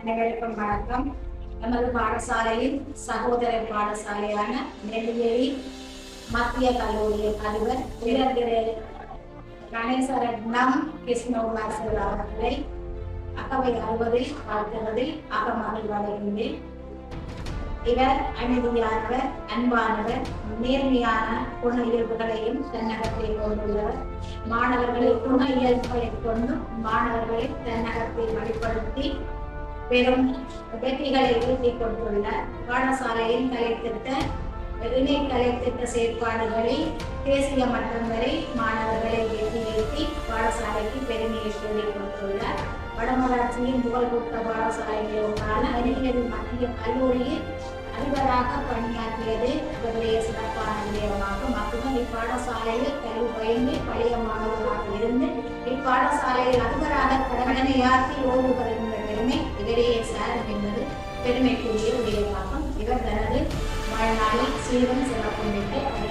அனைவருக்கும் வணக்கம். நமது பாடசாலையின் சகோதர பாடசாலையான நெல்லியேரி மத்திய கல்லூரியின் அதிபர் உயர்திரு கணேசரட்னம் கிருஷ்ணகுமார் அவர்களை அகவை அறுவதில் வாழ்த்துவதில் அகமகிழ்வடைகின்றேன். இவர் அமைதியானவர், அன்பானவர், நேர்மையான குண இயல்புகளையும் தன்னகத்தில் கொண்டுள்ளவர். மாணவர்களை குண இயல்புகளை கொண்டு மாணவர்களை தன்னகத்தில் வெளிப்படுத்தி பெரும் வெற்றிகளை ஈட்டிக் கொண்டுள்ள பாடசாலையின் இணை கலைத்திட்ட செயற்பாடுகளில் தேசிய மட்டம் வரை மாணவர்களை வெற்றியேற்றி பாடசாலைக்கு பெருமையை சொல்லிக் கொண்டுள்ளார். வடமராட்சியின் புகழ்பெற்ற பாடசாலைகளுக்கான அறிவியல் மத்திய கல்லூரியில் அதிபராக பணியாற்றியது இவருடைய சிறப்பான விடயமாகும். அத்துடன் இப்பாடசாலையில் கல்வி பயின்று பழைய மாணவர்களாக இருந்து இப்பாடசாலையில் அதிபராக கடமையாற்றி ஓய்வு பெறுகின்ற பெருமை இவரையே சாரும் என்பது பெருமைக்குரிய விடயமாகும். இவர் தனது வாழ்நாளில் சீரும் சிறப்பும் பெற்று